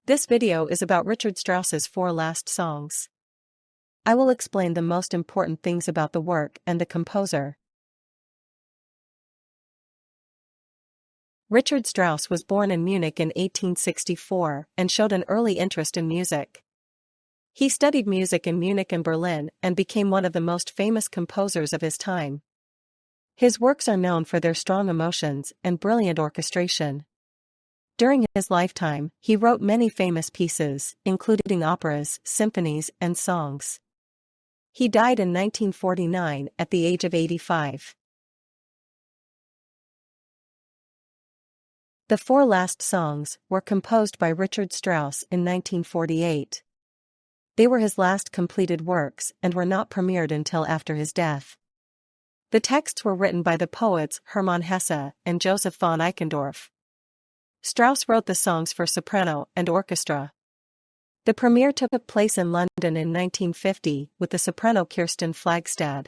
This video is about Richard Strauss's four last songs. I will explain the most important things about the work and the composer. Richard Strauss was born in Munich in 1864 and showed an early interest in music. He studied music in Munich and Berlin and became one of the most famous composers of his time. His works are known for their strong emotions and brilliant orchestration. During his lifetime, he wrote many famous pieces, including operas, symphonies, and songs. He died in 1949 at the age of 85. The four last songs were composed by Richard Strauss in 1948. They were his last completed works and were not premiered until after his death. The texts were written by the poets Hermann Hesse and Joseph von Eichendorff. Strauss wrote the songs for soprano and orchestra. The premiere took place in London in 1950 with the soprano Kirsten Flagstad.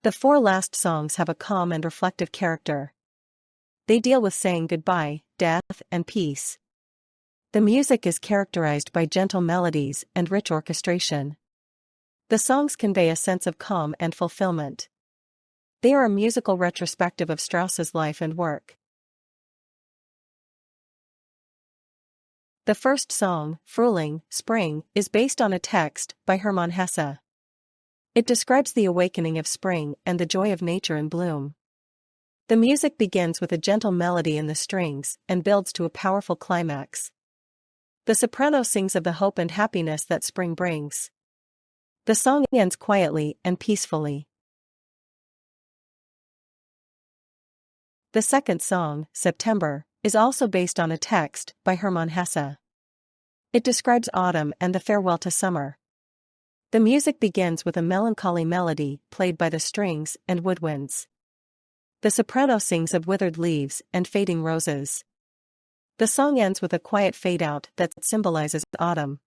The four last songs have a calm and reflective character. They deal with saying goodbye, death, and peace. The music is characterized by gentle melodies and rich orchestration. The songs convey a sense of calm and fulfillment. They are a musical retrospective of Strauss's life and work. The first song, Frühling, Spring, is based on a text by Hermann Hesse. It describes the awakening of spring and the joy of nature in bloom. The music begins with a gentle melody in the strings and builds to a powerful climax. The soprano sings of the hope and happiness that spring brings. The song ends quietly and peacefully. The second song, September, is also based on a text by Hermann Hesse. It describes autumn and the farewell to summer. The music begins with a melancholy melody played by the strings and woodwinds. The soprano sings of withered leaves and fading roses. The song ends with a quiet fade-out that symbolizes autumn.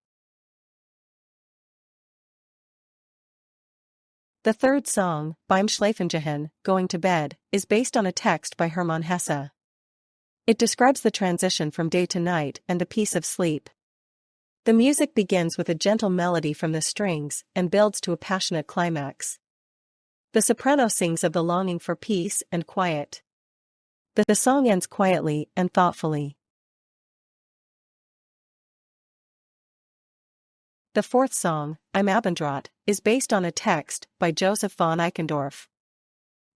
The third song, Beim Schlafengehen, Going to Bed, is based on a text by Hermann Hesse. It describes the transition from day to night and the peace of sleep. The music begins with a gentle melody from the strings and builds to a passionate climax. The soprano sings of the longing for peace and quiet. The song ends quietly and thoughtfully. The fourth song, Im Abendrot, is based on a text by Joseph von Eichendorff.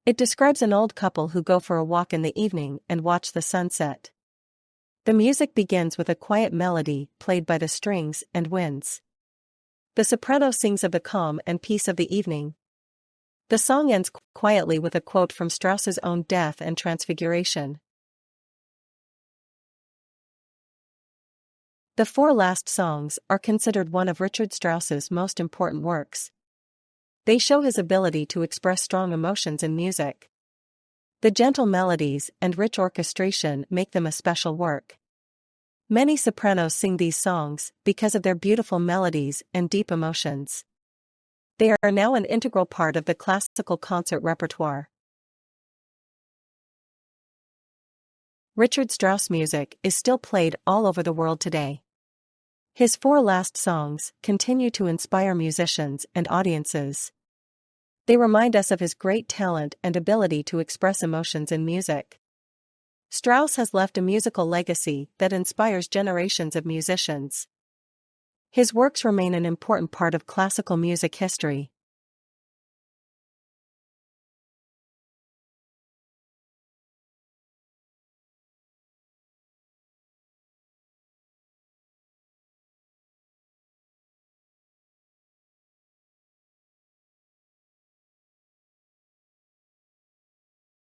It describes an old couple who go for a walk in the evening and watch the sunset. The music begins with a quiet melody played by the strings and winds. The soprano sings of the calm and peace of the evening. The song ends quietly with a quote from Strauss's own Death and Transfiguration. The four last songs are considered one of Richard Strauss's most important works. They show his ability to express strong emotions in music. The gentle melodies and rich orchestration make them a special work. Many sopranos sing these songs because of their beautiful melodies and deep emotions. They are now an integral part of the classical concert repertoire. Richard Strauss music is still played all over the world today. His four last songs continue to inspire musicians and audiences. They remind us of his great talent and ability to express emotions in music. Strauss has left a musical legacy that inspires generations of musicians. His works remain an important part of classical music history.